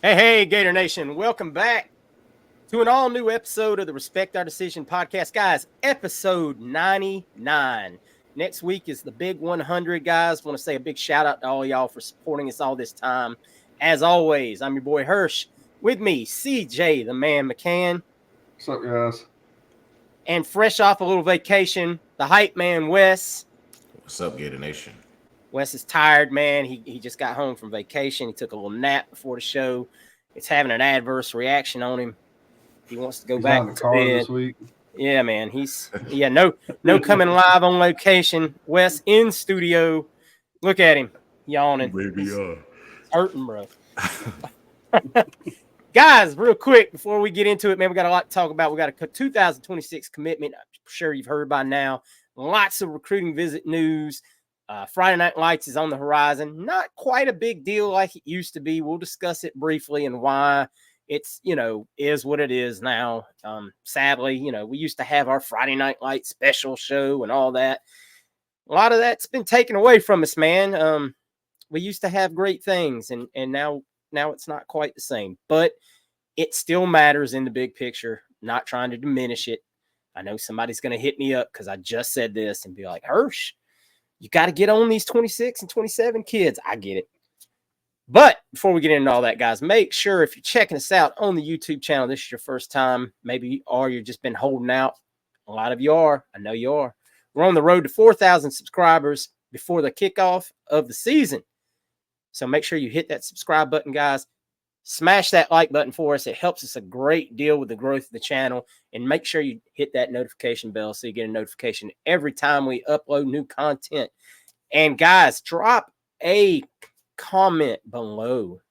Hey, Gator Nation. Welcome back to an all new episode of the Respect Our Decision podcast. Guys, episode 99. Next week is the big 100, guys. Want to say a big shout out to all y'all for supporting us all this time. As always, I'm your boy Hirsch. With me, CJ, the man McCann. What's up, guys? And fresh off a little vacation, the hype man, Wes. What's up, Gator Nation? Wes is tired, man. He just got home from vacation. He took a little nap before the show. It's having an adverse reaction on him. He wants to go He's back not in the to car bed. this week. Yeah, man. No coming live on location. Wes in studio. Look at him yawning. Baby, Hurting, bro. Guys, real quick before we get into it, man, we got a lot to talk about. We got a 2026 commitment. I'm sure you've heard by now. Lots of recruiting visit news. Friday Night Lights is on the horizon. Not quite a big deal like it used to be. We'll discuss it briefly and why it's, is what it is now. Sadly, we used to have our Friday Night Lights special show and all that. A lot of that's been taken away from us, man. We used to have great things, and now it's not quite the same. But it still matters in the big picture. Not trying to diminish it. I know somebody's going to hit me up because I just said this and be like, Hirsch, you got to get on these 26 and 27 kids. I get it. But before we get into all that, guys, make sure if you're checking us out on the YouTube channel, this is your first time, maybe, or you've just been holding out. A lot of you are. I know you are. We're on the road to 4,000 subscribers before the kickoff of the season. So make sure you hit that subscribe button, guys. Smash that like button for us. It helps us a great deal with the growth of the channel. And make sure you hit that notification bell so you get a notification every time we upload new content. And guys, drop a comment below.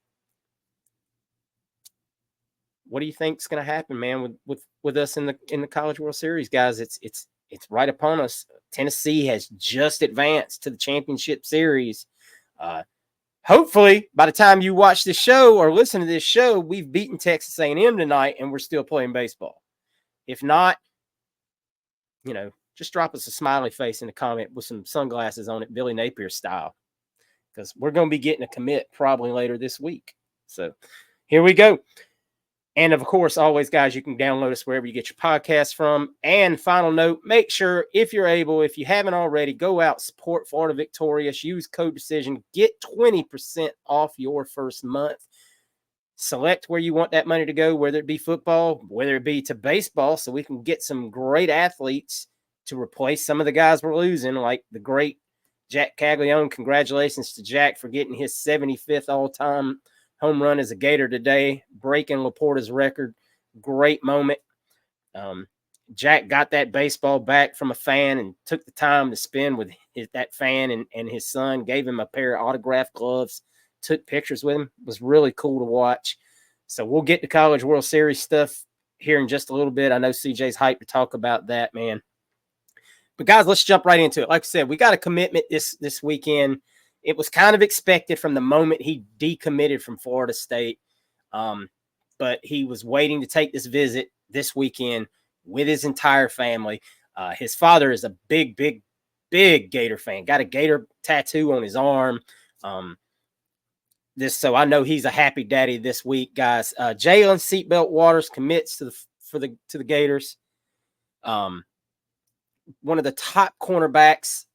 What do you think is going to happen, man, with us in the College World Series, guys? It's right upon us. Tennessee has just advanced to the championship series. Hopefully, by the time you watch this show or listen to this show, we've beaten Texas A&M tonight and we're still playing baseball. If not, just drop us a smiley face in the comment with some sunglasses on it, Billy Napier style, because we're going to be getting a commit probably later this week. So here we go. And of course, always, guys, you can download us wherever you get your podcasts from. And final note, make sure, if you're able, if you haven't already, go out, support Florida Victorious, use code DECISION, get 20% off your first month. Select where you want that money to go, whether it be football, whether it be to baseball, so we can get some great athletes to replace some of the guys we're losing, like the great Jack Caglianone. Congratulations to Jack for getting his 75th all-time home run as a Gator today, breaking Laporta's record. Great moment. Jack got that baseball back from a fan and took the time to spend with that fan and his son, gave him a pair of autographed gloves, took pictures with him. It was really cool to watch. So we'll get to College World Series stuff here in just a little bit. I know CJ's hyped to talk about that, man. But guys, let's jump right into it. Like I said, we got a commitment this weekend. It was kind of expected from the moment he decommitted from Florida State. But he was waiting to take this visit this weekend with his entire family. His father is a big Gator fan. Got a Gator tattoo on his arm. So I know he's a happy daddy this week, guys. Jaelen Seatbelt Waters commits to the Gators. One of the top cornerbacks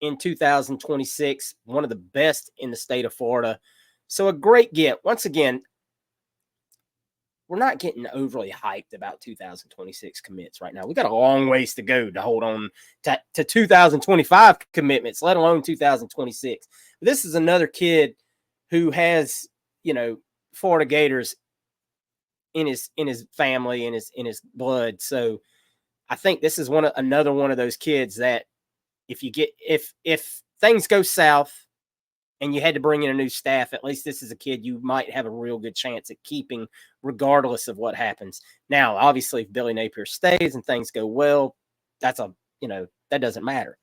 in 2026, one of the best in the state of Florida. So a great get. Once again, we're not getting overly hyped about 2026 commits right now. We got a long ways to go to hold on to 2025 commitments, let alone 2026. This is another kid who has, Florida Gators in his family, in his blood. So I think this is another one of those kids that if things go south and you had to bring in a new staff, at least this is a kid you might have a real good chance at keeping regardless of what happens. Now, obviously, if Billy Napier stays and things go well, that doesn't matter.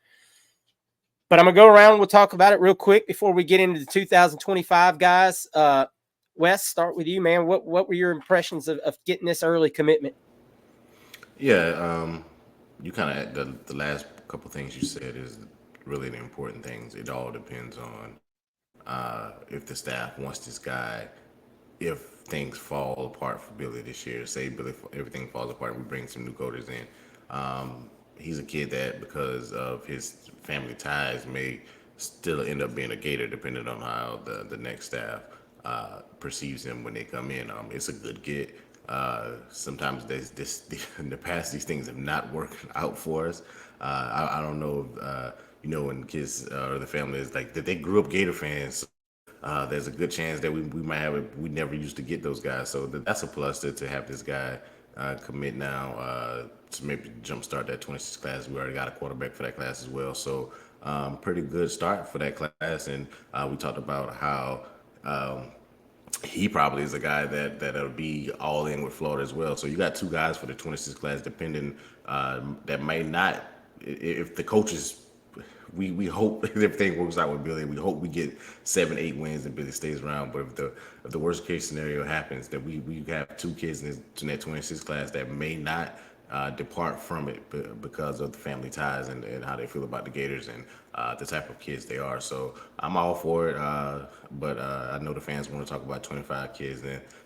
But I'm going to go around and we'll talk about it real quick before we get into the 2025 guys. Wes, start with you, man. What were your impressions of getting this early commitment? Yeah, you kind of the last couple things you said is really the important things. It all depends on if the staff wants this guy, if things fall apart for Billy this year. Say Billy, everything falls apart, and we bring some new coders in. He's a kid that, because of his family ties, may still end up being a Gator, depending on how the next staff perceives him when they come in. It's a good get. Sometimes in the past, these things have not worked out for us. I don't know if, when kids or the family is like that, they grew up Gator fans. There's a good chance that we might have it. We never used to get those guys, so that's a plus to have this guy commit now to maybe jumpstart that 26 class. We already got a quarterback for that class as well, so pretty good start for that class. And we talked about how he probably is a guy that'll be all in with Florida as well. So you got two guys for the 26 class, depending that may not, if the coaches. We hope if everything works out with Billy. We hope we get 7-8 wins and Billy stays around. But if the worst case scenario happens, that we have two kids in that 26 class that may not depart from it because of the family ties and how they feel about the Gators and the type of kids they are. So I'm all for it. But I know the fans want to talk about 25 kids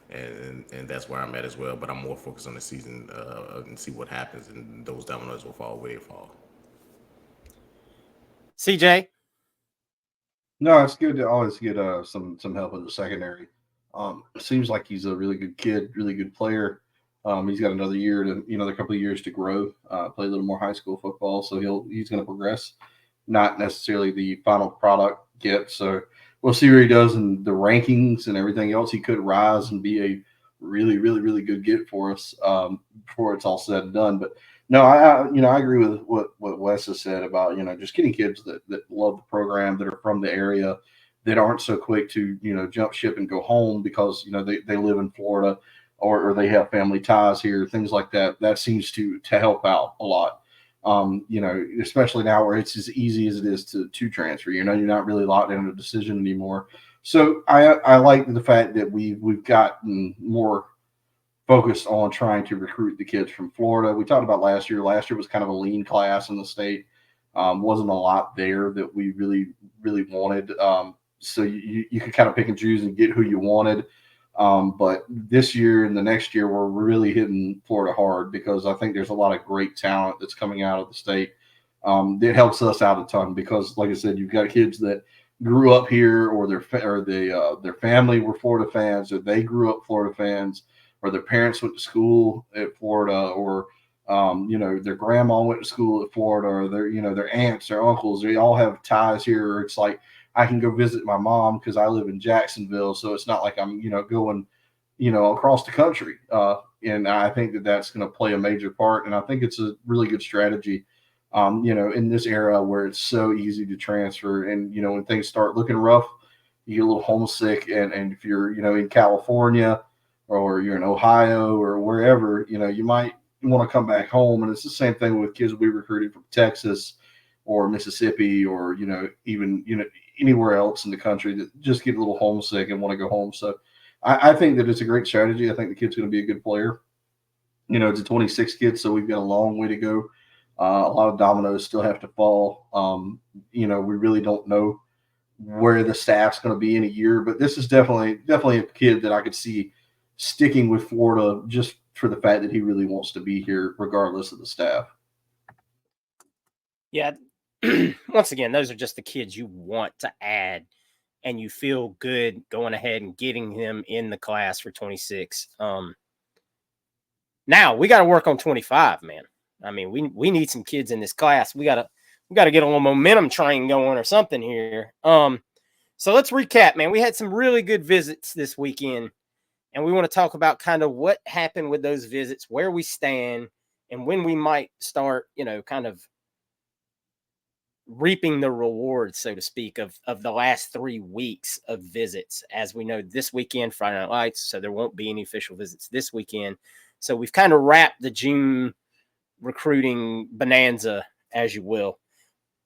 and that's where I'm at as well. But I'm more focused on the season and see what happens, and those dominoes will fall where they fall. CJ? No, it's good to always get some help in the secondary. Seems like he's a really good kid, really good player. He's got another year to another couple of years to grow, play a little more high school football. So he's going to progress, not necessarily the final product yet. So we'll see where he does in the rankings and everything else. He could rise and be a really, really, really good get for us before it's all said and done. But no, I agree with what Wes has said about just getting kids that love the program, that are from the area, that aren't so quick to jump ship and go home because they live in Florida or they have family ties here, things like that. That seems to help out a lot. Especially now where it's as easy as it is to transfer. You're not really locked in a decision anymore. So I like the fact that we've gotten more focused on trying to recruit the kids from Florida. We talked about last year. Last year was kind of a lean class in the state. Wasn't a lot there that we really, really wanted. So you could kind of pick and choose and get who you wanted. But this year and the next year, we're really hitting Florida hard because I think there's a lot of great talent that's coming out of the state. It helps us out a ton because, like I said, you've got kids that grew up here, or their family were Florida fans, or they grew up Florida fans, or their parents went to school at Florida, or their grandma went to school at Florida, or their aunts, their uncles. They all have ties here. It's like I can go visit my mom because I live in Jacksonville, so it's not like I'm going across the country. And I think that that's going to play a major part. And I think it's a really good strategy. In this era where it's so easy to transfer, and when things start looking rough, you get a little homesick. And if you're in California, or you're in Ohio or wherever, you might want to come back home. And it's the same thing with kids we recruited from Texas or Mississippi, or even anywhere else in the country that just get a little homesick and want to go home. So I think that it's a great strategy. I think the kid's going to be a good player. It's a 26 kid, so we've got a long way to go. A lot of dominoes still have to fall. We really don't know where the staff's going to be in a year, but this is definitely a kid that I could see sticking with Florida just for the fact that he really wants to be here regardless of the staff. Yeah. Once again, those are just the kids you want to add, and you feel good going ahead and getting them in the class for 26. Now we got to work on 25, man. I mean, we need some kids in this class. We got to get a little momentum train going or something here. So let's recap, man. We had some really good visits this weekend, and we want to talk about kind of what happened with those visits, where we stand, and when we might start, kind of reaping the rewards, so to speak, of the last 3 weeks of visits. As we know, this weekend, Friday Night Lights, so there won't be any official visits this weekend. So we've kind of wrapped the June recruiting bonanza, as you will.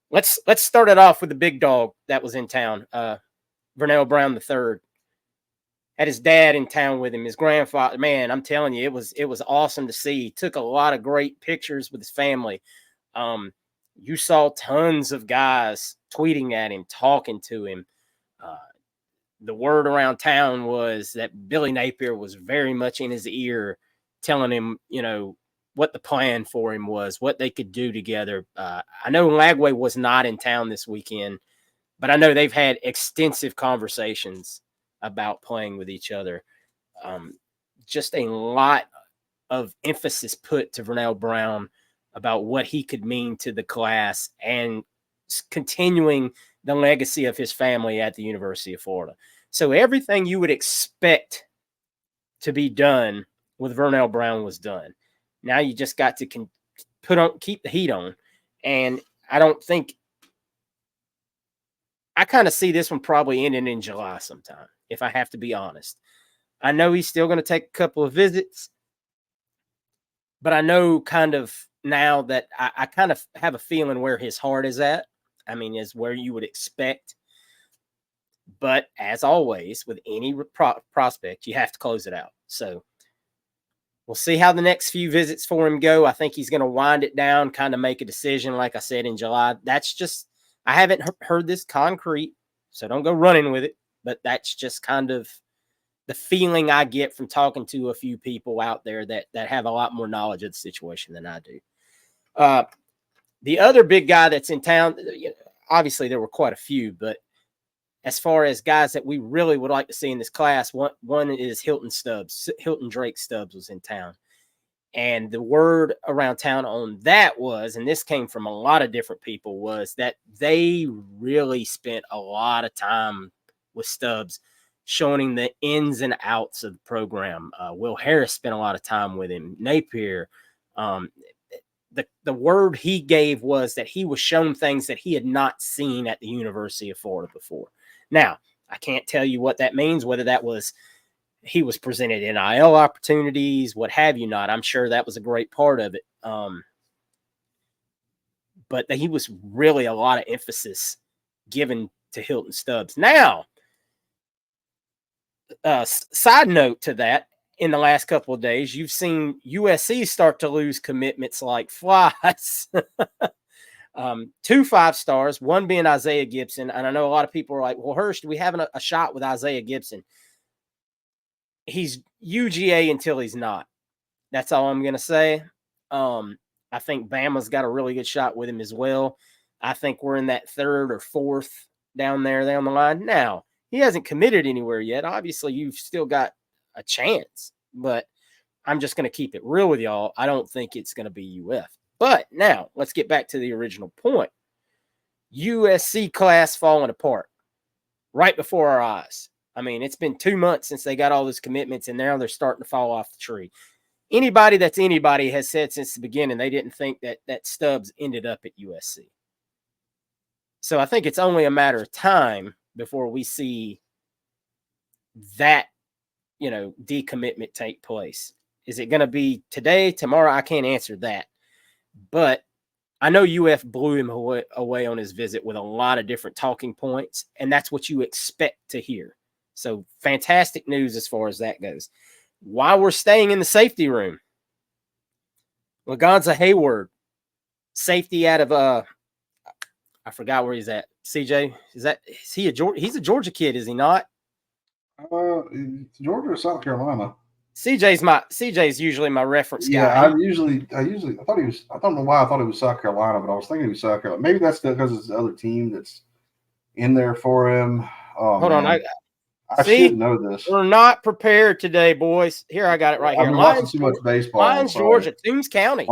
Let's start it off with the big dog that was in town, Vernell Brown III. Had his dad in town with him, his grandfather. Man, I'm telling you, it was awesome to see. He took a lot of great pictures with his family. You saw tons of guys tweeting at him, talking to him. the word around town was that Billy Napier was very much in his ear, telling him, what the plan for him was, what they could do together. I know Lagway was not in town this weekend, but I know they've had extensive conversations about playing with each other. Just a lot of emphasis put to Vernell Brown about what he could mean to the class and continuing the legacy of his family at the University of Florida. So everything you would expect to be done with Vernell Brown was done. Now you just got to keep the heat on. And I kind of see this one probably ending in July sometime, if I have to be honest. I know he's still going to take a couple of visits, but I know kind of now that I kind of have a feeling where his heart is at. I mean, is where you would expect. But as always, with any prospect, you have to close it out. So we'll see how the next few visits for him go. I think he's going to wind it down, kind of make a decision, like I said, in July. That's just, I haven't heard this concrete, so don't go running with it. But that's just kind of the feeling I get from talking to a few people out there that have a lot more knowledge of the situation than I do. The other big guy that's in town, obviously there were quite a few, but as far as guys that we really would like to see in this class, one is Hilton Stubbs. Hilton Drake Stubbs was in town. And the word around town on that was, and this came from a lot of different people, was that they really spent a lot of time with Stubbs, showing him the ins and outs of the program. Will Harris spent a lot of time with him. Napier. The word he gave was that he was shown things that he had not seen at the University of Florida before. Now, I can't tell you what that means, whether that was he was presented NIL opportunities, what have you not. I'm sure that was a great part of it. But he was really a lot of emphasis given to Hilton Stubbs. Now, side note to that, in the last couple of days, you've seen USC start to lose commitments like flies. 2 5-stars, one being Isaiah Gibson. And I know a lot of people are like, well, Hurst, do we have a shot with Isaiah Gibson? He's UGA until he's not. That's all I'm going to say. I think Bama's got a really good shot with him as well. I think we're in that 3rd or 4th down the line. Now, he hasn't committed anywhere yet. Obviously, you've still got a chance, but I'm just going to keep it real with y'all. I don't think it's going to be UF. But now let's get back to the original point. USC class falling apart right before our eyes. I mean, it's been 2 months since they got all those commitments, and now they're starting to fall off the tree. Anybody has said since the beginning they didn't think that Stubbs ended up at USC. So I think it's only a matter of time before we see that, decommitment take place. Is it going to be today, tomorrow? I can't answer that. But I know UF blew him away on his visit with a lot of different talking points, and that's what you expect to hear. So fantastic news as far as that goes. While we're staying in the safety room, Lagonza Hayward, safety out of I forgot where he's at. CJ, he's a Georgia kid, is he not? Georgia or South Carolina? CJ's usually my reference guy. Yeah, I thought he was. I don't know why I thought it was South Carolina, but I was thinking it was South Carolina. Maybe that's because it's the other team that's in there for him. Hold on, I should know this. We're not prepared today, boys. Here, I got it right here. I've been watching too much baseball. Lions, Georgia, Toombs County.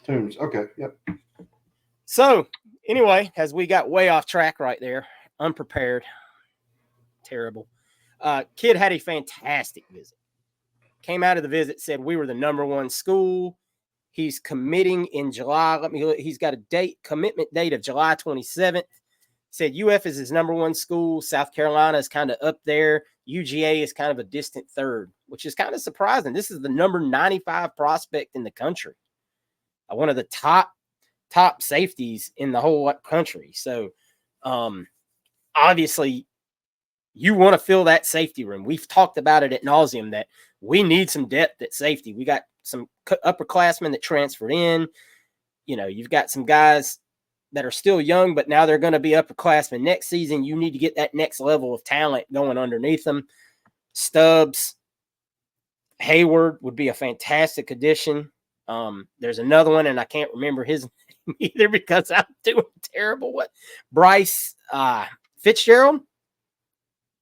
Toombs. Okay, yep. So, anyway, as we got way off track right there, unprepared, terrible. Kid had a fantastic visit. Came out of the visit, said we were the #1 school. He's committing in July. He's got a commitment date of July 27th. Said UF is his #1 school. South Carolina is kind of up there. UGA is kind of a distant 3rd, which is kind of surprising. This is the number 95 prospect in the country. One of the top safeties in the whole country. So, obviously, you want to fill that safety room. We've talked about it ad nauseum that we need some depth at safety. We got some upperclassmen that transferred in. You've got some guys that are still young, but now they're going to be upperclassmen next season. You need to get that next level of talent going underneath them. Stubbs, Hayward would be a fantastic addition. There's another one, and I can't remember his name either because I'm doing terrible. What? Bryce Fitzgerald,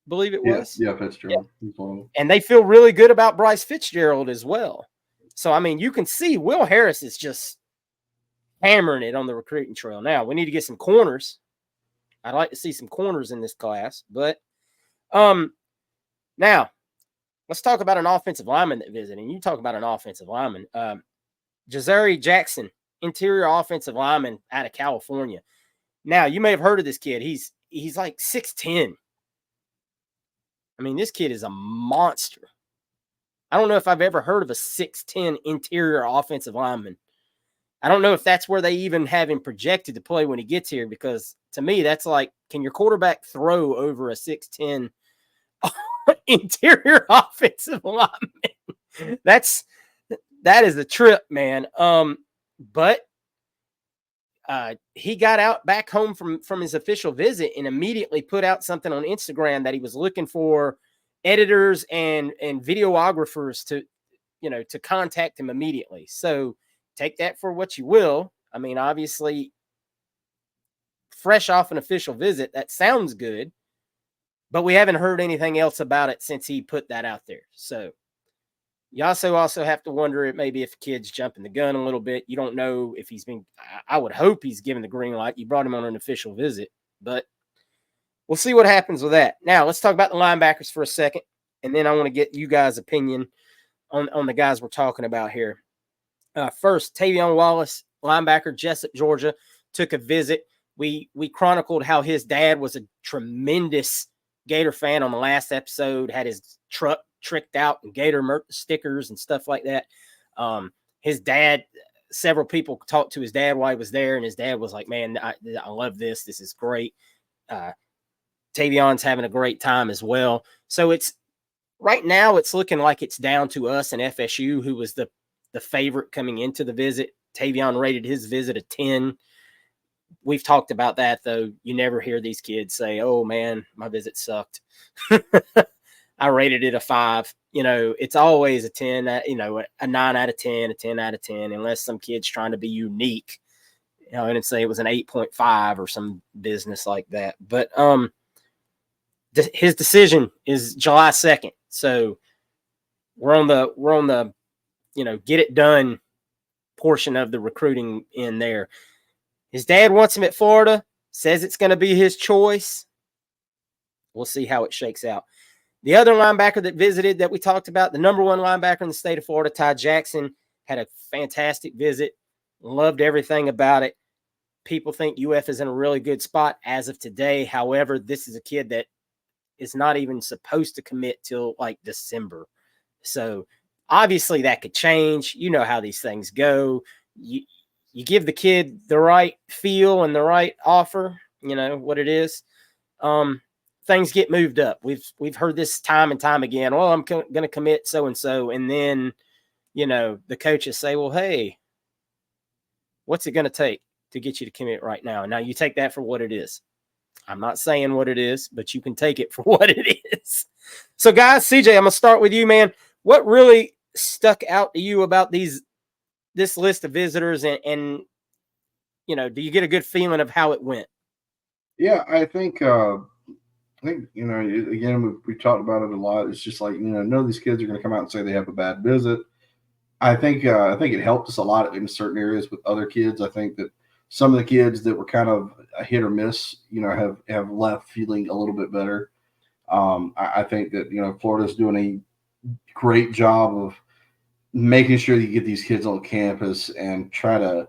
believe it was. Yeah, Fitzgerald. Yeah. And they feel really good about Bryce Fitzgerald as well. So, I mean, you can see Will Harris is just hammering it on the recruiting trail. Now, we need to get some corners. I'd like to see some corners in this class. But now, let's talk about an offensive lineman that visited. And you talk about an offensive lineman. Jazari Jackson, interior offensive lineman out of California. Now, you may have heard of this kid. He's like 6'10". I mean, this kid is a monster. I don't know if I've ever heard of a 6'10" interior offensive lineman. I don't know if that's where they even have him projected to play when he gets here, because to me, that's like, can your quarterback throw over a 6'10" interior offensive lineman? That is a trip, man. But he got out back home from his official visit and immediately put out something on Instagram that he was looking for editors and videographers to contact him immediately. So take that for what you will. I mean, obviously, fresh off an official visit, that sounds good, but we haven't heard anything else about it since he put that out there. So you also have to wonder it maybe if a kid's jumping the gun a little bit. You don't know if he's been, I would hope he's given the green light. You brought him on an official visit, but we'll see what happens with that. Now, let's talk about the linebackers for a second, and then I want to get you guys' opinion on the guys we're talking about here. First, Tavion Wallace, linebacker, Jessup, Georgia, took a visit. We chronicled how his dad was a tremendous Gator fan on the last episode, had his truck tricked out and Gator stickers and stuff like that. His dad, several people talked to his dad while he was there, and his dad was like, man, I love this. This is great. Tavion's having a great time as well. So right now it's looking like it's down to us and FSU, who was the favorite coming into the visit. Tavion rated his visit a 10. We've talked about that, though. You never hear these kids say, oh, man, my visit sucked. I rated it a 5. It's always a 10, a 9 out of 10, a 10 out of 10, unless some kid's trying to be unique. And say it was an 8.5 or some business like that. But his decision is July 2nd. So we're on the get it done portion of the recruiting in there. His dad wants him at Florida, says it's going to be his choice. We'll see how it shakes out. The other linebacker that visited that we talked about, the number 1 linebacker in the state of Florida, Ty Jackson, had a fantastic visit. Loved everything about it. People think UF is in a really good spot as of today. However, this is a kid that is not even supposed to commit till like December. So obviously that could change. You know how these things go. You give the kid the right feel and the right offer, what it is. Things get moved up. We've heard this time and time again. Well, I'm going to commit so-and-so. And then, the coaches say, well, hey, what's it going to take to get you to commit right now? Now you take that for what it is. I'm not saying what it is, but you can take it for what it is. So guys, CJ, I'm going to start with you, man. What really stuck out to you about this list of visitors and do you get a good feeling of how it went? Yeah, I think again, we talked about it a lot. It's just like, none of these kids are going to come out and say they have a bad visit. I think it helped us a lot in certain areas with other kids. I think that some of the kids that were kind of a hit or miss, have left feeling a little bit better. I think that, Florida's doing a great job of making sure that you get these kids on campus and try to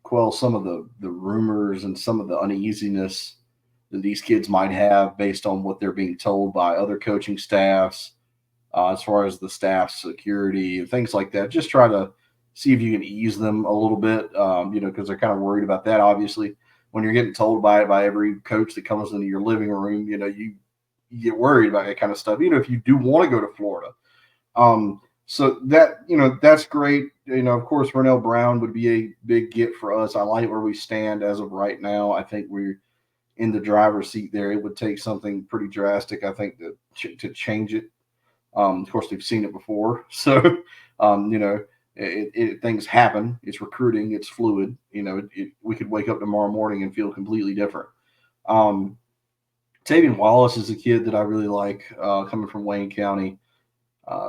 quell some of the rumors and some of the uneasiness that these kids might have based on what they're being told by other coaching staffs, as far as the staff security and things like that. Just try to see if you can ease them a little bit, because they're kind of worried about that. Obviously, when you're getting told by every coach that comes into your living room, you get worried about that kind of stuff, if you do want to go to Florida. So that that's great. Of course, Renell Brown would be a big get for us. I like where we stand as of right now. I think we're in the driver's seat there. It would take something pretty drastic, I think, to change it. Of course, they've seen it before, so you know, things happen. It's recruiting. It's fluid. We could wake up tomorrow morning and feel completely different. Um, Tavian Wallace is a kid that I really like, coming from Wayne County,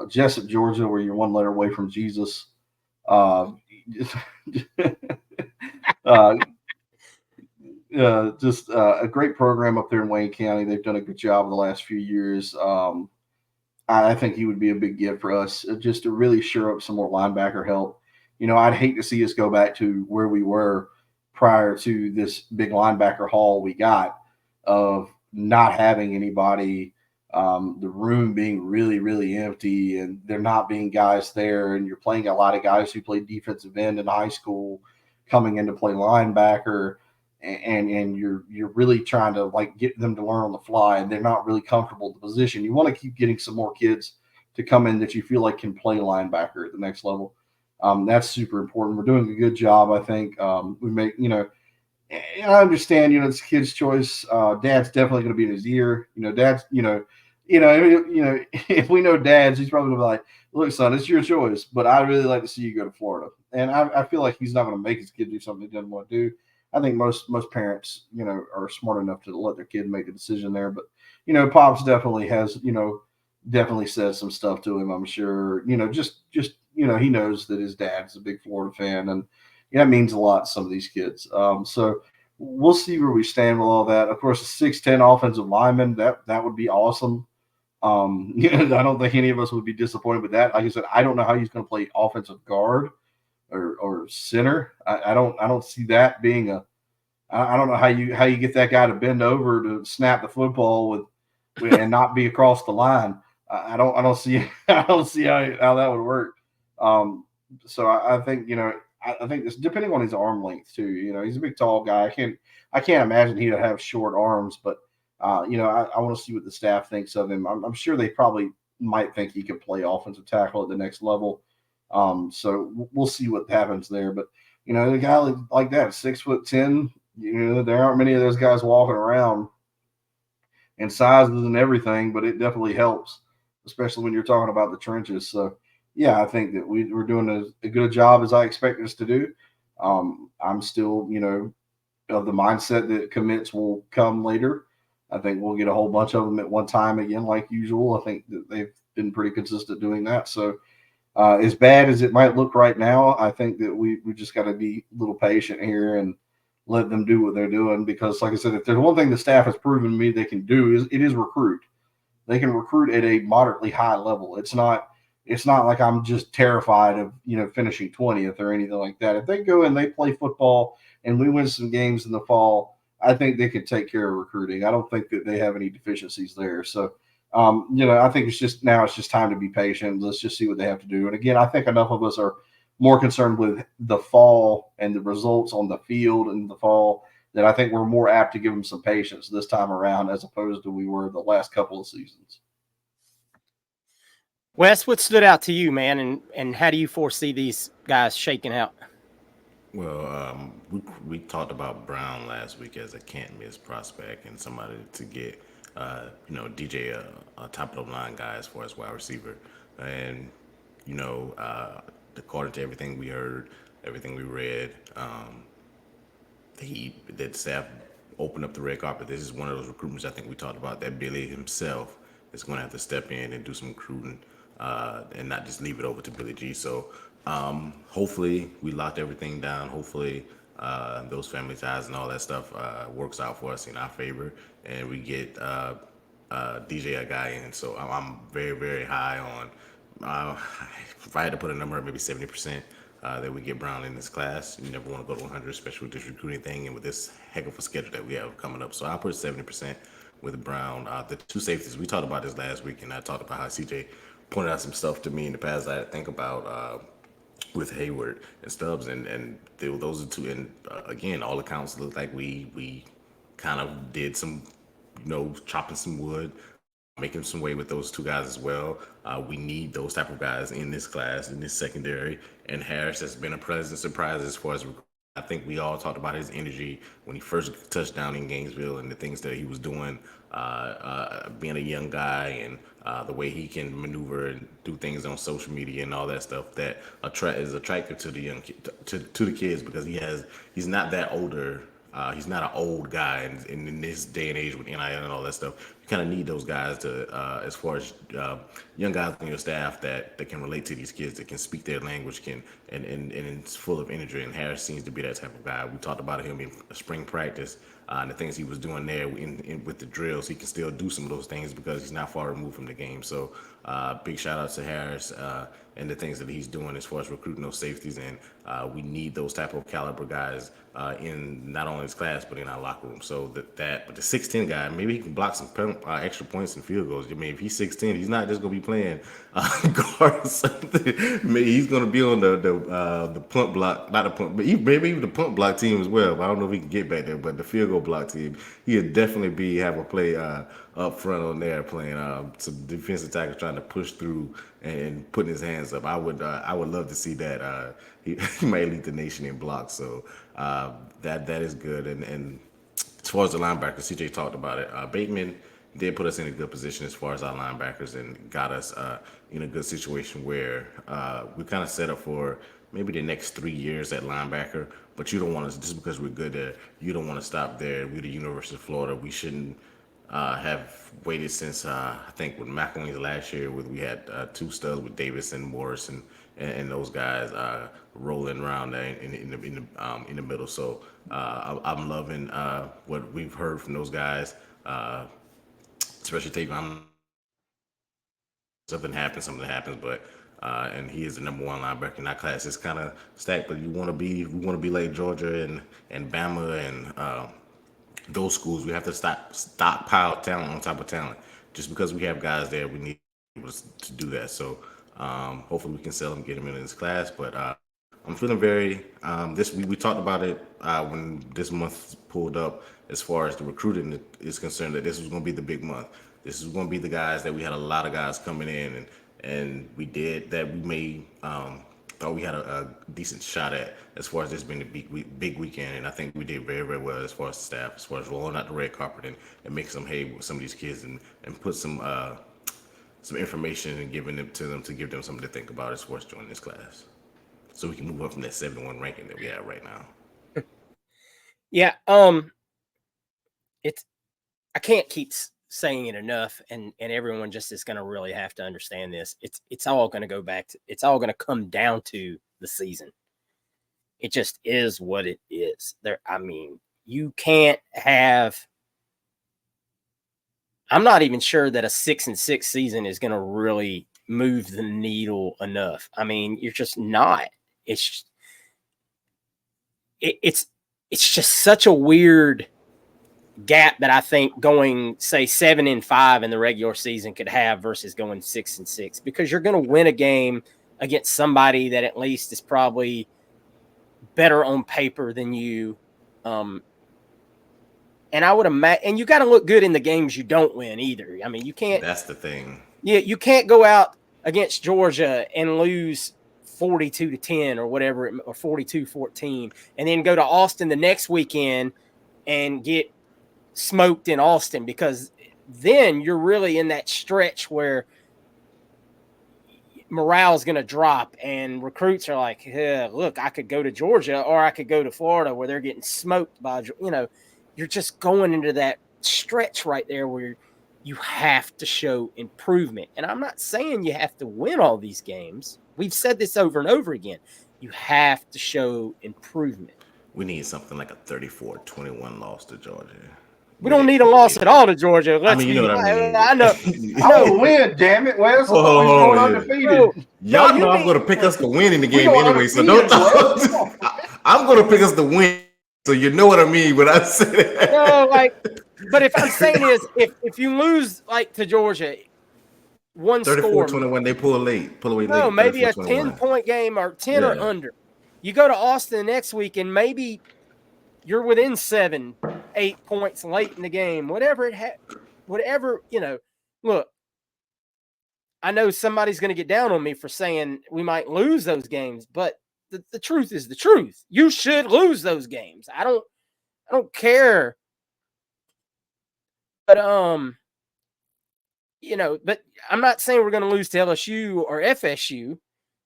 Jessup, Georgia, where you're one letter away from Jesus. Uh, uh, just a great program up there in Wayne County. They've done a good job in the last few years. I think he would be a big get for us, just to really shore up some more linebacker help. I'd hate to see us go back to where we were prior to this big linebacker haul we got, of not having anybody, the room being really, really empty, and there not being guys there, and you're playing a lot of guys who played defensive end in high school coming in to play linebacker, and you're really trying to like get them to learn on the fly, and they're not really comfortable with the position. You want to keep getting some more kids to come in that you feel like can play linebacker at the next level. That's super important. We're doing a good job, I think. We make I understand, it's kid's choice. Dad's definitely going to be in his ear. Dad's, if we know Dad's, he's probably going to be like, "Look, son, it's your choice, but I'd really like to see you go to Florida." And I feel like he's not going to make his kid do something he doesn't want to do. I think most parents, are smart enough to let their kid make a decision there. But Pops definitely has, definitely says some stuff to him. I'm sure, just he knows that his dad's a big Florida fan, and that means a lot to some of these kids. So we'll see where we stand with all that. Of course, a 6'10" offensive lineman, that would be awesome. I don't think any of us would be disappointed with that. Like I said, I don't know how he's going to play offensive guard or center. I don't see that being a. I don't know how you get that guy to bend over to snap the football and not be across the line. I don't see I don't see how that would work. Um, so I think I think this, depending on his arm length too. He's a big tall guy. I can't imagine he'd have short arms, but I want to see what the staff thinks of him. I'm sure they probably might think he could play offensive tackle at the next level. So we'll see what happens there. But a guy like that, 6'10", there aren't many of those guys walking around, and sizes and everything, but it definitely helps, especially when you're talking about the trenches. So yeah, I think that we're doing a good job as I expect us to do. I'm still, of the mindset that commits will come later. I think we'll get a whole bunch of them at one time again, like usual. I think that they've been pretty consistent doing that. So as bad as it might look right now, I think that we just got to be a little patient here and let them do what they're doing. Because, like I said, if there's one thing the staff has proven to me they can do, it is recruit. They can recruit at a moderately high level. It's not like I'm just terrified of finishing 20th or anything like that. If they go and they play football and we win some games in the fall, I think they can take care of recruiting. I don't think that they have any deficiencies there. So I think it's just time to be patient. Let's just see what they have to do. And again, I think enough of us are more concerned with the fall and the results on the field in the fall that I think we're more apt to give them some patience this time around, as opposed to we were the last couple of seasons. Wes, what stood out to you, man, and how do you foresee these guys shaking out? Well, we talked about Brown last week as a can't miss prospect and somebody to get, DJ a top of the line guy as far as wide receiver, and you know, according to everything we heard, everything we read, that staff opened up the red carpet. This is one of those recruitments I think we talked about that Billy himself is going to have to step in and do some recruiting, and not just leave it over to Billy G. So hopefully we locked everything down. Hopefully those family ties and all that stuff works out for us in our favor, and we get DJ a guy in. So I'm very, very high on. If I had to put a number, maybe 70% that we get Brown in this class. You never want to go to 100, especially with this recruiting thing and with this heck of a schedule that we have coming up. So I'll put 70% with Brown. The two safeties, we talked about this last week, and I talked about how CJ pointed out some stuff to me in the past that I think about with Hayward and Stubbs, those are two. And again, all accounts look like we kind of did some, chopping some wood making some way with those two guys as well. We need those type of guys in this class, in this secondary. And Harris has been a pleasant surprise as far as I think we all talked about his energy when he first touched down in Gainesville and the things that he was doing, being a young guy and the way he can maneuver and do things on social media and all that stuff that is attractive to the to the kids because he's not that older. He's not an old guy, and in this day and age with NIL and all that stuff, you kind of need those guys to, as far as young guys on your staff that can relate to these kids, that can speak their language, and it's full of energy. And Harris seems to be that type of guy. We talked about him in spring practice and the things he was doing there with the drills. He can still do some of those things because he's not far removed from the game. So big shout out to Harris and the things that he's doing as far as recruiting those safeties. And we need those type of caliber guys in not only his class but in our locker room. So but the 6'10" guy, maybe he can block some extra points and field goals. I mean, if he's 6'10", he's not just gonna be playing guard or something. Maybe he's gonna be on the punt block, not the punt, but maybe even the punt block team as well. But I don't know if he can get back there. But the field goal block team, he'll definitely have a play up front on there playing some defensive tackle trying to push through and putting his hands up. I would love to see that. He might lead the nation in blocks, so that is good. And as far as the linebackers, CJ talked about it. Bateman did put us in a good position as far as our linebackers and got us in a good situation where we kind of set up for maybe the next 3 years at linebacker. But you don't want to, just because we're good there, you don't want to stop there. We're the University of Florida. We shouldn't have waited since I think with McElwain's last year, we had 2 studs with Davis and Morris and those guys rolling around there in the middle. So I'm loving what we've heard from those guys, especially Tavon. Something happens, but and he is the number 1 linebacker in that class. It's kind of stacked, but we want to be like Georgia and Bama and those schools. We have to stockpile talent on top of talent. Just because we have guys there, we need to do that. So hopefully we can sell them, get them into this class. But I'm feeling very we talked about it when this month pulled up as far as the recruiting is concerned, that this was going to be the big month. This is going to be the guys that we had a lot of guys coming in and we did that we made thought we had a decent shot at as far as this being a big weekend. And I think we did very, very well as far as the staff, as far as rolling out the red carpet and making some hay with some of these kids and put some information and giving them to them to give them something to think about as far as joining this class. So we can move up from that 71 ranking that we have right now. Yeah. I can't keep saying it enough, and everyone just is going to really have to understand this. It's all going to go back to, it's all going to come down to the season. It just is what it is. I mean, you can't have, I'm not even sure that a 6-6 season is going to really move the needle enough. I mean, you're just not. It's just such a weird gap that I think going, say, 7-5 in the regular season could have versus going 6-6, because you're going to win a game against somebody that at least is probably better on paper than you. And I would imagine, and you got to look good in the games you don't win either. I mean, you can't. That's the thing. Yeah, you can't go out against Georgia and lose 42-10 or whatever, or 42-14, and then go to Austin the next weekend and get smoked in Austin, because then you're really in that stretch where morale is going to drop and recruits are like, yeah, look, I could go to Georgia or I could go to Florida where they're getting smoked by, you're just going into that stretch right there where you have to show improvement. And I'm not saying you have to win all these games. We've said this over and over again. You have to show improvement. We need something like a 34-21 loss to Georgia. We don't need a loss at all to Georgia. I mean, you know what I mean. I know. I will win, damn it, Wes. We're going undefeated. Y'all know I'm going to pick us to win in the game anyway, so don't talk. I'm going to pick us to win, so you know what I mean when I say that. No, but if I'm saying is, if you lose to Georgia, 34-21, they pull away late. No, maybe a 10-point game or 10 or under. You go to Austin next week and maybe you're within 7-8 points late in the game. Whatever look, I know somebody's going to get down on me for saying we might lose those games, but the truth is the truth. You should lose those games. I don't care. But but I'm not saying we're going to lose to LSU or FSU,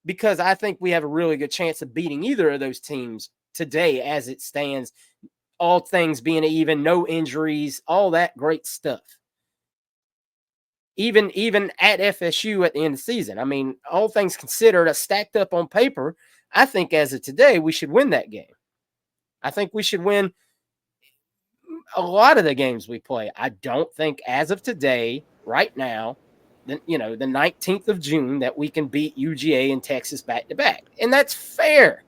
because I think we have a really good chance of beating either of those teams today as it stands, all things being even, no injuries, all that great stuff. Even at FSU at the end of the season. I mean, all things considered, stacked up on paper, I think as of today, we should win that game. I think we should win a lot of the games we play. I don't think as of today, right now, the 19th of June, that we can beat UGA and Texas back to back. And that's fair.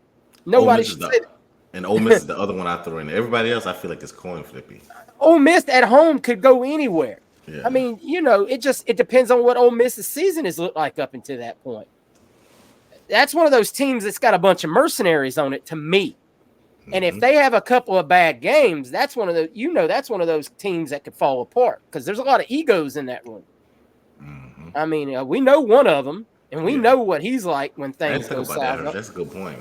Nobody should say that. And Ole Miss is the other one I throw in. Everybody else, I feel like it's coin flippy. Ole Miss at home could go anywhere. Yeah. I mean, it depends on what Ole Miss's season has looked like up until that point. That's one of those teams that's got a bunch of mercenaries on it, to me. And if they have a couple of bad games, that's one of those teams that could fall apart, because there's a lot of egos in that room. Mm-hmm. I mean, we know one of them, and we know what he's like when things go south. That's a good point.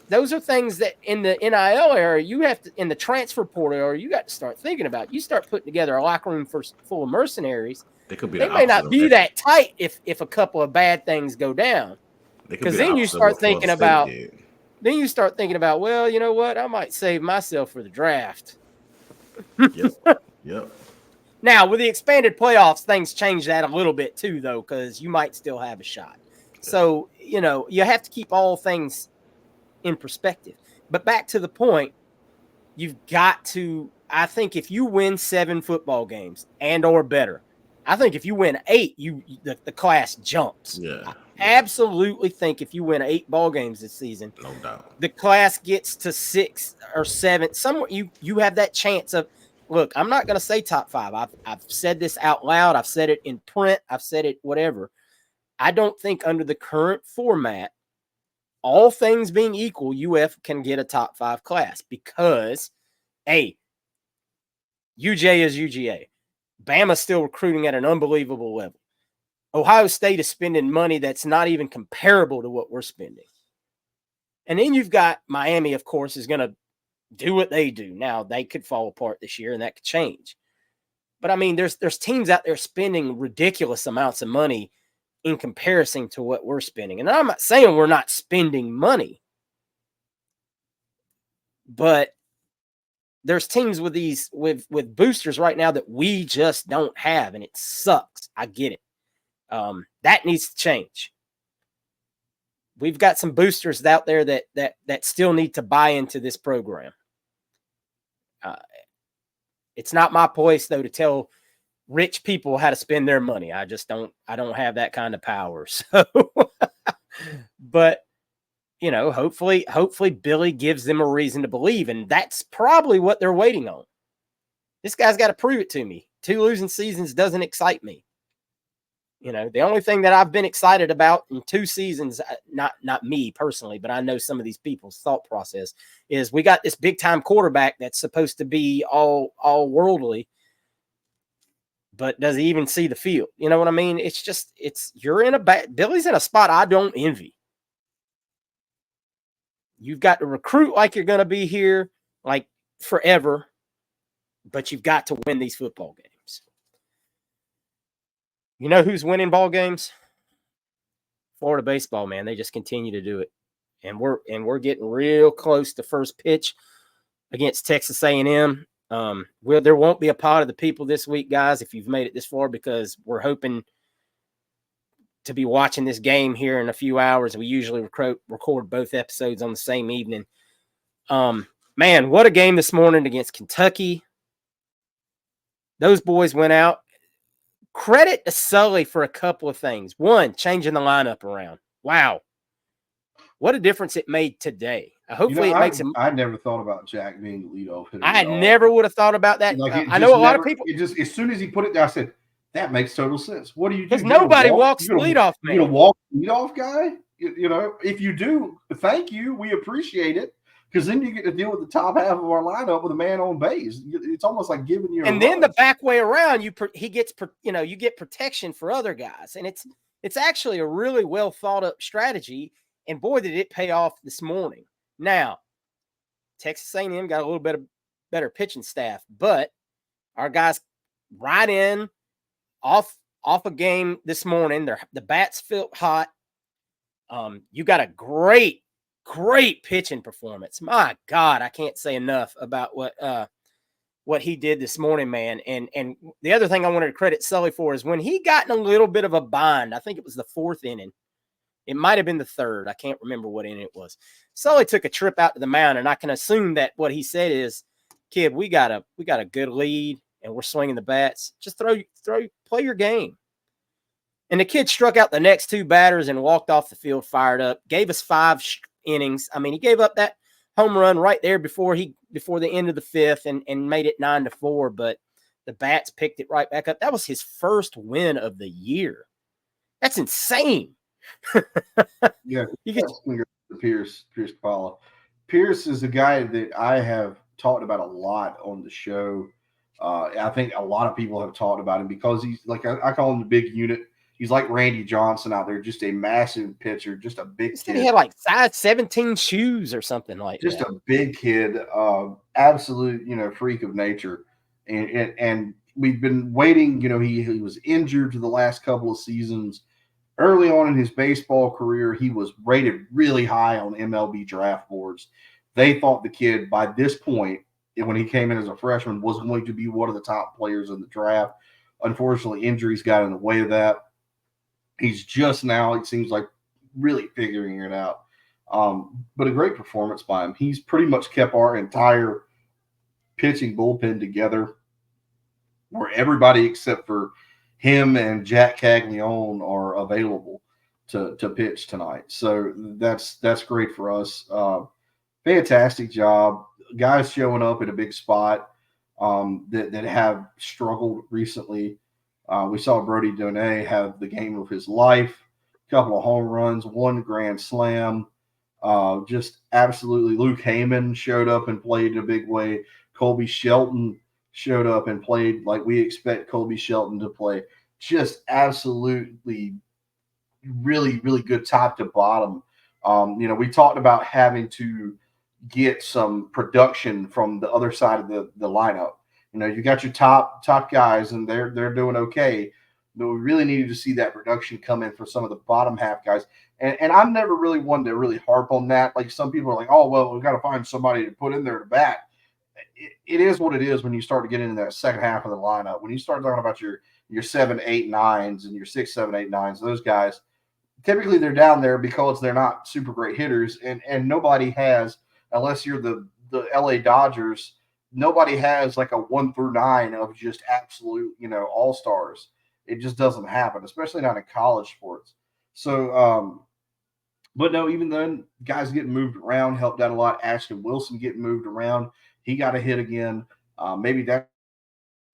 Those are things that in the NIL era, you have to, in the transfer portal era, you got to start thinking about. You start putting together a locker room full of mercenaries. They may not be that tight if a couple of bad things go down. Because then you start thinking about, well, you know what? I might save myself for the draft. Yep. Now, with the expanded playoffs, things change that a little bit too, though, because you might still have a shot. So, you have to keep all things in perspective. But back to the point, you've got to, I think if you win 7 football games and or better, I think if you win 8, the class jumps. Yeah. I absolutely think if you win 8 ball games this season, no doubt, the class gets to 6 or 7. Somewhere you have that chance of, look, I'm not going to say top 5. I've said this out loud. I've said it in print. I've said it whatever. I don't think under the current format, all things being equal, UF can get a top 5 class because, UJ is UGA. Bama's still recruiting at an unbelievable level. Ohio State is spending money that's not even comparable to what we're spending. And then you've got Miami, of course, is going to do what they do. Now, they could fall apart this year, and that could change. But, I mean, there's teams out there spending ridiculous amounts of money in comparison to what we're spending. And I'm not saying we're not spending money, but there's teams with these with boosters right now that we just don't have, and it sucks. I get it. That needs to change. We've got some boosters out there that still need to buy into this program. It's not my place, though, to tell rich people how to spend their money. I don't have that kind of power. So, but hopefully Billy gives them a reason to believe, and that's probably what they're waiting on. This guy's got to prove it to me. 2 losing seasons doesn't excite me. The only thing that I've been excited about in 2 seasons, not me personally, but I know some of these people's thought process, is we got this big time quarterback that's supposed to be all worldly, but does he even see the field? You know what I mean? Billy's in a spot I don't envy. You've got to recruit like you're going to be here like forever, but you've got to win these football games. You know who's winning ball games? Florida baseball, man. They just continue to do it. And we're getting real close to first pitch against Texas A&M. There won't be a pot of the people this week, guys, if you've made it this far, because we're hoping to be watching this game here in a few hours. We usually record both episodes on the same evening. Man, what a game this morning against Kentucky. Those boys went out. Credit to Sully for a couple of things. One, changing the lineup around. Wow. What a difference it made today. Hopefully it makes him. I never thought about Jack being the leadoff hitter. I never would have thought about that. I know a lot of people. As soon as he put it down, I said, that makes total sense. What do you do? Because nobody walks the leadoff man. You walk the leadoff guy? If you do, thank you. We appreciate it. because then you get to deal with the top half of our lineup with a man on base. It's almost like giving you. And then the back way around, you get protection for other guys, and it's actually a really well thought up strategy. And boy, did it pay off this morning. Now, Texas A&M got a little bit of better pitching staff, but our guys right in off a game this morning. The bats felt hot. You got a great pitching performance. My God, I can't say enough about what he did this morning, man. And the other thing I wanted to credit Sully for is when he got in a little bit of a bind. I think it was the fourth inning. It might have been the third. I can't remember what inning it was. Sully took a trip out to the mound, and I can assume that what he said is, "Kid, we got a good lead, and we're swinging the bats. Just play your game." And the kid struck out the next two batters and walked off the field fired up. Gave us 5 innings. I mean, he gave up that home run right there before the end of the fifth and made it 9-4. But the bats picked it right back up. That was his first win of the year. That's insane. Yeah, you get Pierce Capalla. Pierce is a guy that I have talked about a lot on the show. I think a lot of people have talked about him because he's like I call him the big unit. He's like Randy Johnson out there, just a massive pitcher, just a big kid. He had like size 17 shoes or something like just that. Just a big kid, absolute freak of nature, and we've been waiting. He was injured to the last couple of seasons. Early on in his baseball career, he was rated really high on MLB draft boards. They thought the kid, by this point, when he came in as a freshman, was going to be one of the top players in the draft. Unfortunately, injuries got in the way of that. He's just now, it seems like, really figuring it out. But a great performance by him. He's pretty much kept our entire pitching bullpen together, where everybody except for him and Jack Caglianone are available to pitch tonight. So that's great for us. Fantastic job. Guys showing up in a big spot that have struggled recently. We saw Brody Donay have the game of his life, a couple of home runs, 1 grand slam. Just absolutely. Luke Heyman showed up and played in a big way. Colby Shelton showed up and played like we expect Colby Shelton to play. Just absolutely really, really good top to bottom. We talked about having to get some production from the other side of the lineup. You got your top guys and they're doing okay, but we really needed to see that production come in for some of the bottom half guys. And I'm never really one to really harp on that. Like some people are like, oh, well, we've got to find somebody to put in there to bat. It is what it is when you start to get into that second half of the lineup. When you start talking about your 7, 8, 9s and your 6, 7, 8, 9s, those guys, typically they're down there because they're not super great hitters. And nobody has, unless you're the LA Dodgers, nobody has like a 1 through 9 of just absolute, all-stars. It just doesn't happen, especially not in college sports. So, but no, even then, guys getting moved around helped out a lot. Ashton Wilson getting moved around. He got a hit again. Maybe that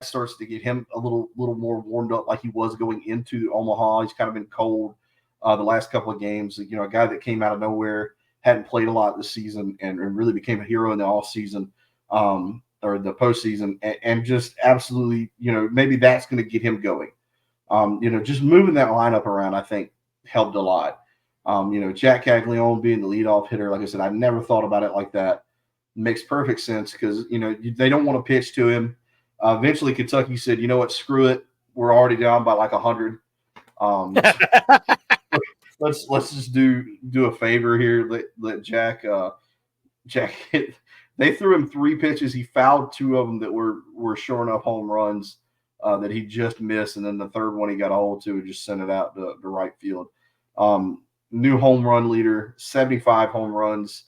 starts to get him a little more warmed up like he was going into Omaha. He's kind of been cold the last couple of games. A guy that came out of nowhere, hadn't played a lot this season, and really became a hero in the offseason or the postseason, and just absolutely, maybe that's going to get him going. Just moving that lineup around, I think, helped a lot. Jack Caglianone being the leadoff hitter, like I said, I never thought about it like that. Makes perfect sense because, they don't want to pitch to him. Eventually, Kentucky said, you know what, screw it. We're already down by like 100. Let's just do a favor here. Let Jack hit. They threw him 3 pitches. He fouled 2 of them that were sure enough home runs that he just missed, and then the third one he got a hold to and just sent it out to right field. New home run leader, 75 home runs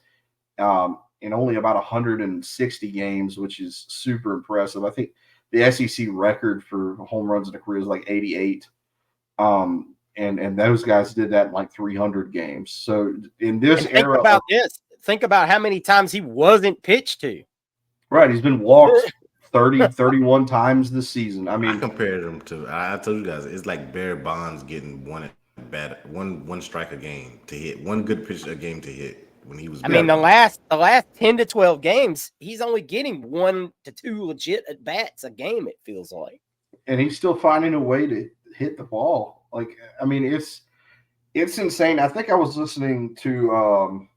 in only about 160 games, which is super impressive. I think the SEC record for home runs in a career is like 88. And those guys did that in like 300 games. So in this era, think about how many times he wasn't pitched to. Right. He's been walked 31 times this season. I mean, I compared him to, I told you guys, it's like Barry Bonds getting one strike a game to hit, one good pitch a game to hit. when he was I mean, good. the last 10 to 12 games, he's only getting 1 to 2 legit at bats a game, it feels like. And he's still finding a way to hit the ball. Like, I mean, it's insane. I think I was listening to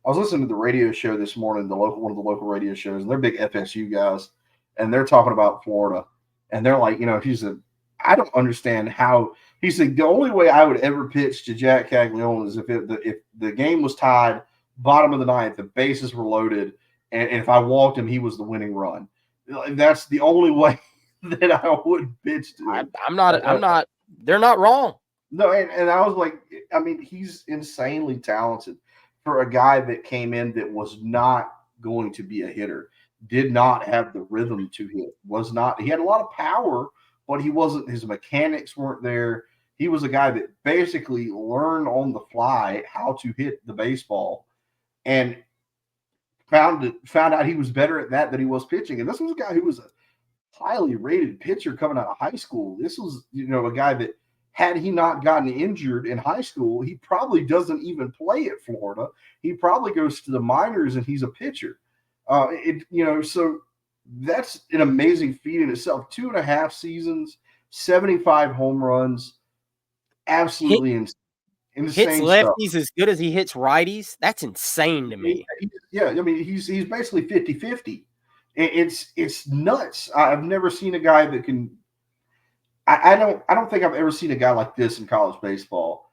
the radio show this morning, one of the local radio shows, and they're big FSU guys, and they're talking about Florida, and they're like, he said, I don't understand how. He said the only way I would ever pitch to Jack Caglianone is if the game was tied, bottom of the ninth, the bases were loaded, and if I walked him, he was the winning run. That's the only way that I would pitch to him. I'm not. They're not wrong. No, and I was like, I mean, he's insanely talented for a guy that came in that was not going to be a hitter, did not have the rhythm to hit, he had a lot of power, but his mechanics weren't there. He was a guy that basically learned on the fly how to hit the baseball and found out he was better at that than he was pitching. And this was a guy who was a highly rated pitcher coming out of high school. This was, a guy that, had he not gotten injured in high school, he probably doesn't even play at Florida. He probably goes to the minors and he's a pitcher. So that's an amazing feat in itself. 2.5 seasons, 75 home runs, absolutely insane Hits stuff. lefties as good as he hits righties. That's insane to me. Yeah, I mean, he's basically 50-50. It's nuts. I've never seen a guy that can. I don't think I've ever seen a guy like this in college baseball.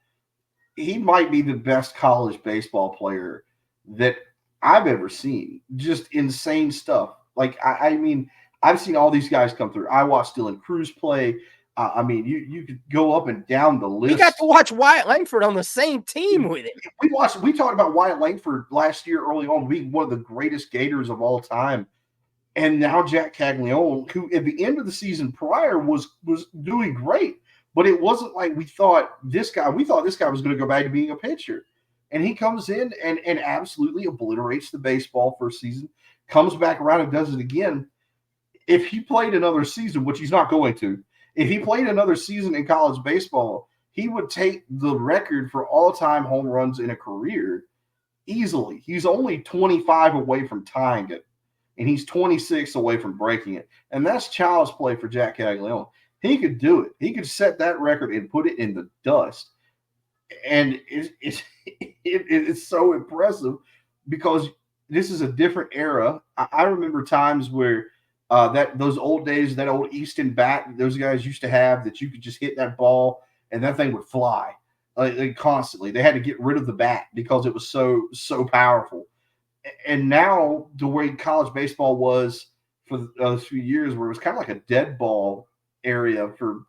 He might be the best college baseball player that I've ever seen. Just insane stuff. Like, I mean, I've seen all these guys come through. I watched Dylan Cruz play. I mean, you could go up and down the list. We got to watch Wyatt Langford on the same team with him. We talked about Wyatt Langford last year early on being one of the greatest Gators of all time. And now Jack Caglianone, who at the end of the season prior was doing great, but it wasn't like we thought this guy was going to go back to being a pitcher. And he comes in and absolutely obliterates the baseball for a season, comes back around and does it again. If he played another season, which he's not going to, if he played another season in college baseball, he would take the record for all-time home runs in a career easily. He's only 25 away from tying it. And he's 26 away from breaking it. And that's child's play for Jack Caglianone. He could do it. He could set that record and put it in the dust. And it's so impressive because this is a different era. I remember times where those old days, that old Easton bat those guys used to have, that you could just hit that ball and that thing would fly constantly. They had to get rid of the bat because it was so powerful. And now the way college baseball was for a few years, where it was kind of like a dead ball area for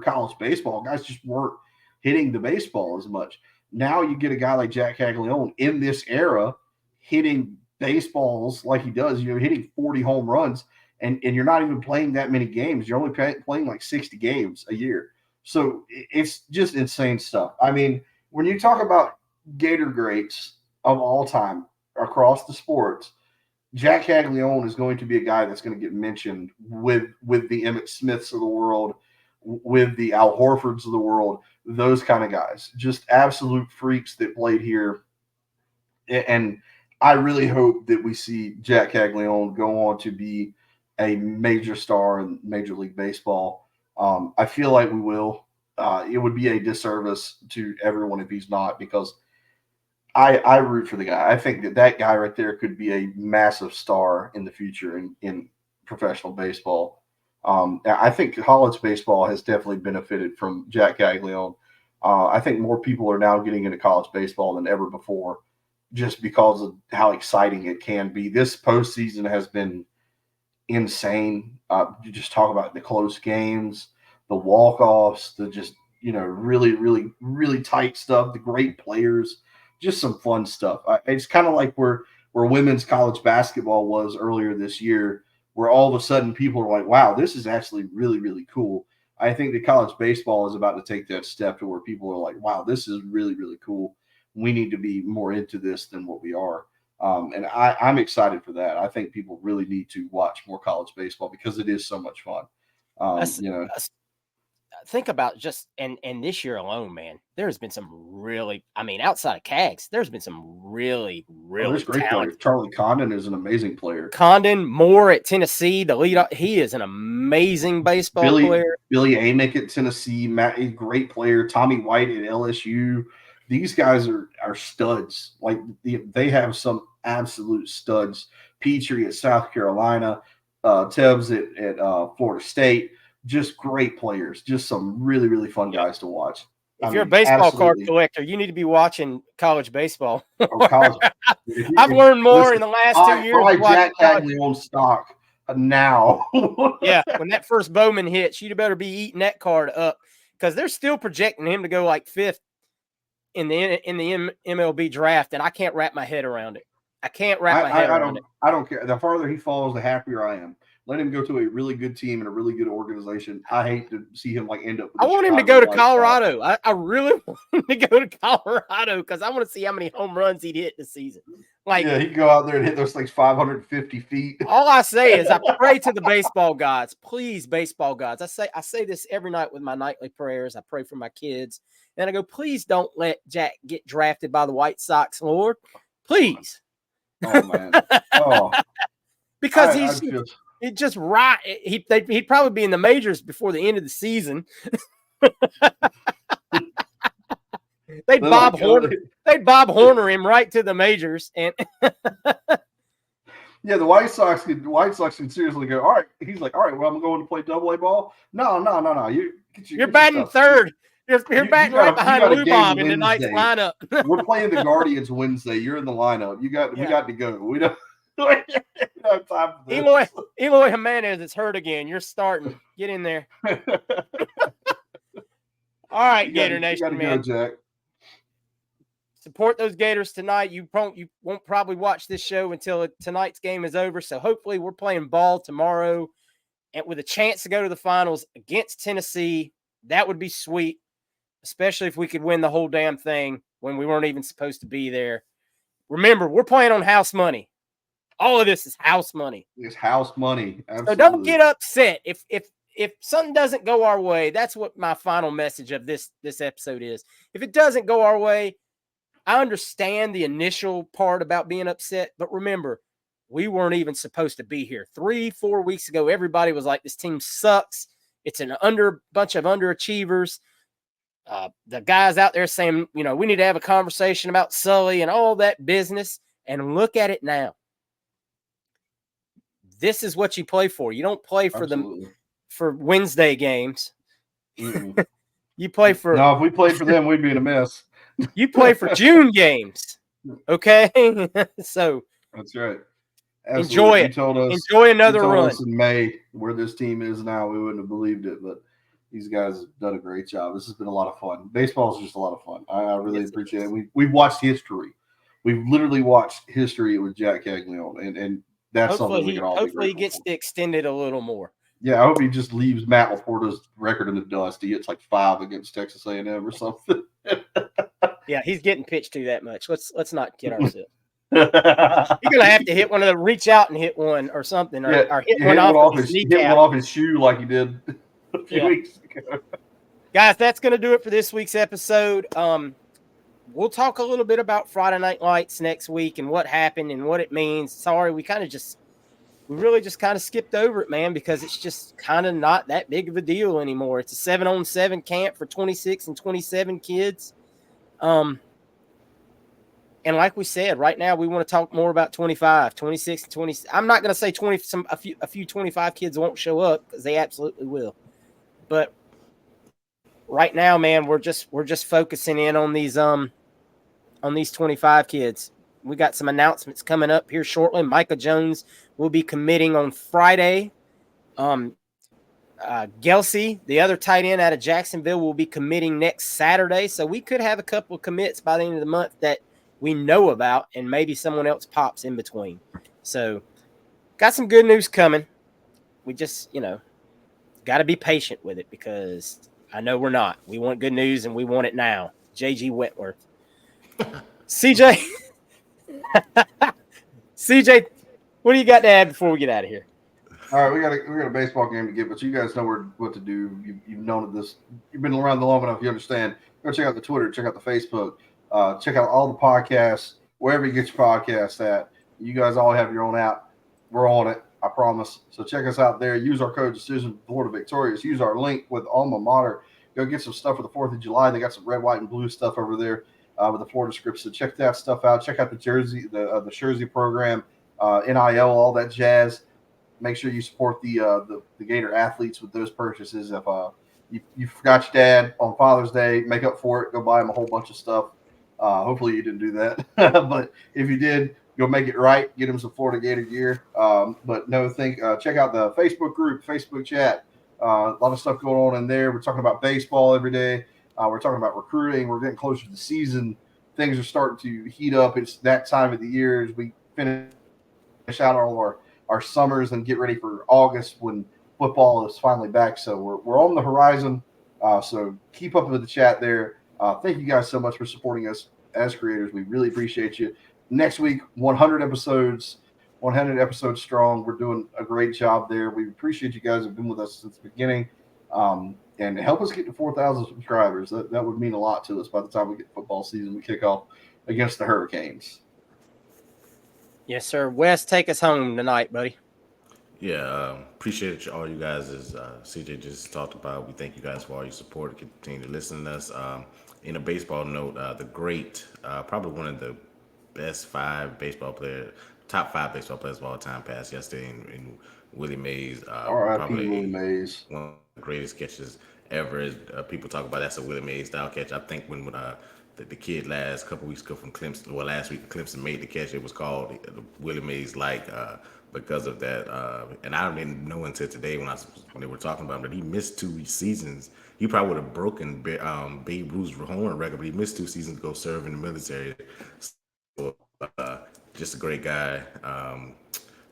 college baseball, guys just weren't hitting the baseball as much. Now you get a guy like Jack Caglianone in this era hitting baseballs like he does, hitting 40 home runs, and you're not even playing that many games. You're only playing like 60 games a year. So it's just insane stuff. I mean, when you talk about Gator greats of all time, across the sports, Jack Caglianone is going to be a guy that's going to get mentioned with the Emmitt Smiths of the world, with the Al Horfords of the world, those kind of guys, just absolute freaks that played here. And I really hope that we see Jack Caglianone go on to be a major star in Major League Baseball. I feel like we will. It would be a disservice to everyone if he's not, because I root for the guy. I think that guy right there could be a massive star in the future in professional baseball. I think college baseball has definitely benefited from Jack Caglianone. I think more people are now getting into college baseball than ever before, just because of how exciting it can be. This postseason has been insane. You just talk about the close games, the walk-offs, the just really, really, really tight stuff, the great players. Just some fun stuff. It's kind of like where women's college basketball was earlier this year, where all of a sudden people are like, wow, this is actually really, really cool. I think that college baseball is about to take that step to where people are like, wow, this is really, really cool. We need to be more into this than what we are. And I'm excited for that. I think people really need to watch more college baseball because it is so much fun. think about just and this year alone, man, there's been some really, I mean, outside of Cags, there's been some really, Oh, really there's great players. talented. Charlie Condon is an amazing player. Condon, Moore at Tennessee, the lead, he is an amazing baseball player. Billy Amick at Tennessee, Matt, a great player. Tommy White at LSU. These guys are studs. Like they have some absolute studs. Petrie at South Carolina, Tebbs at Florida State. Just great players. Just some really, really fun guys to watch. If you're a baseball card collector, you need to be watching college baseball. College. I've learned more in the last 2 years. Buy Jack Caglianone stock now. Yeah, when that first Bowman hits, you better be eating that card up because they're still projecting him to go like 5th in the MLB draft, and I can't wrap my head around it. I can't wrap my head around it. I don't care. The farther he falls, the happier I am. Let him go to a really good team and a really good organization. I hate to see him end up. I want him to go to Colorado. I really want him to go to Colorado because I want to see how many home runs he'd hit this season. Yeah, he can go out there and hit those things 550 feet. All I say is I pray to the baseball gods, please, baseball gods. I say this every night with my nightly prayers. I pray for my kids, and I go, please don't let Jack get drafted by the White Sox, Lord, please. Oh man, because It just right. He'd probably be in the majors before the end of the season. They'd Bob Horner him right to the majors, and yeah, the White Sox can seriously go. All right, he's like, all right, well, I'm going to play Double-A ball. No. You're batting third. You're batting right behind Lubob in tonight's lineup. We're playing the Guardians Wednesday. You're in the lineup. We got to go. We don't. Have time for this. Eloy Jimenez is hurt again. You're starting. Get in there. All right, Gator Nation, man. Go, Jack. Support those Gators tonight. You won't probably watch this show until tonight's game is over. So hopefully we're playing ball tomorrow and with a chance to go to the finals against Tennessee. That would be sweet, especially if we could win the whole damn thing when we weren't even supposed to be there. Remember, we're playing on house money. All of this is house money. It's house money. Absolutely. So don't get upset if something doesn't go our way. That's what my final message of this episode is. If it doesn't go our way, I understand the initial part about being upset, but remember, we weren't even supposed to be here. 3-4 weeks ago, everybody was like, "This team sucks. It's an bunch of underachievers." The guys out there saying, we need to have a conversation about Sully and all that business. And look at it now. This is what you play for. You don't play for for Wednesday games. You play for. No, if we played for them, we'd be in a mess. You play for June games. Okay. So that's right. Absolutely. Enjoy it. Enjoy another run. In May, where this team is now, we wouldn't have believed it, but these guys have done a great job. This has been a lot of fun. Baseball is just a lot of fun. I really appreciate it. We've watched history. We've literally watched history with Jack Caglianone, and that's something we can all. Hopefully, he gets to extend it a little more. Yeah, I hope he just leaves Matt LaPorta's record in the dust. He hits like 5 against Texas A&M or something. Yeah, he's getting pitched to that much. Let's not kid ourselves. You're gonna have to hit one of the reach out and hit one or something, or hit one off his shoe like he did a few weeks ago. Guys, that's gonna do it for this week's episode. We'll talk a little bit about Friday Night Lights next week and what happened and what it means. Sorry, we really just kind of skipped over it, man, because it's just kind of not that big of a deal anymore. It's a 7-on-7 camp for 26 and 27 kids. And like we said, right now we want to talk more about 25, 26, and 20. I'm not going to say 20. A few 25 kids won't show up because they absolutely will. But right now, man, we're just focusing in on these 25 kids. We got some announcements coming up here shortly. Micah Jones will be committing on Friday. Gelsey, the other tight end out of Jacksonville, will be committing next Saturday. So we could have a couple of commits by the end of the month that we know about, and maybe someone else pops in between. So got some good news coming. We just, got to be patient with it because I know we're not. We want good news, and we want it now. J.G. Wentworth. CJ, what do you got to add before we get out of here? All right, we got a baseball game to get, but you guys know what to do. You've known this. You've been around long enough. You understand. Go check out the Twitter. Check out the Facebook. Check out all the podcasts wherever you get your podcasts at. You guys all have your own app. We're on it. I promise. So check us out there. Use our code Decision Florida Victorious. Use our link with Alma Mater. Go get some stuff for the 4th of July. They got some red, white, and blue stuff over there with the Florida script. So check that stuff out. Check out the Jersey program, NIL, all that jazz. Make sure you support the Gator athletes with those purchases. If you forgot your dad on Father's Day, make up for it. Go buy him a whole bunch of stuff. Hopefully you didn't do that, but if you did, go make it right. Get him some Florida Gator gear. But no, check out the Facebook group, Facebook chat. A lot of stuff going on in there. We're talking about baseball every day. We're talking about recruiting. We're getting closer to the season. Things are starting to heat up. It's that time of the year as we finish out all our summers and get ready for August when football is finally back. So we're on the horizon. So keep up with the chat there. Thank you guys so much for supporting us as creators. We really appreciate you. Next week, 100 episodes strong. We're doing a great job there. We appreciate you guys who have been with us since the beginning. And help us get to 4,000 subscribers. That would mean a lot to us by the time we get football season. We kick off against the Hurricanes. Yes, sir. Wes, take us home tonight, buddy. Yeah, appreciate all you guys, as CJ just talked about. We thank you guys for all your support. Continue to listen to us. In a baseball note, the great, probably one of the best top five baseball players of all time passed yesterday in Willie Mays. R.I.P. Willie Mays. One of the greatest catches ever. People talk about that's a Willie Mays style catch. I think when the kid last couple weeks ago from Clemson, well, last week Clemson made the catch. It was called the Willie Mays because of that. And I didn't know until today when they were talking about him that he missed 2 seasons. He probably would have broken Babe Ruth's home record, but he missed 2 seasons to go serve in the military. So, just a great guy.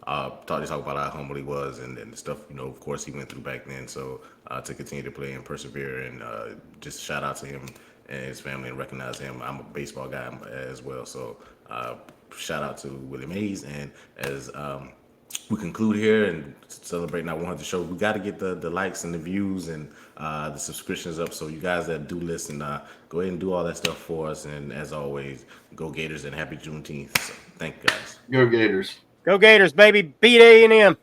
Talk about how humble he was and the stuff, of course, he went through back then. So to continue to play and persevere, and just shout out to him and his family and recognize him. I'm a baseball guy as well. So shout out to Willie Mays. And as we conclude here and celebrating our 100 show, we got to get the likes and the views and the subscriptions up. So you guys that do listen, go ahead and do all that stuff for us. And as always, go Gators and happy Juneteenth. So, thank you guys. Go Gators. Go Gators, baby. Beat A&M.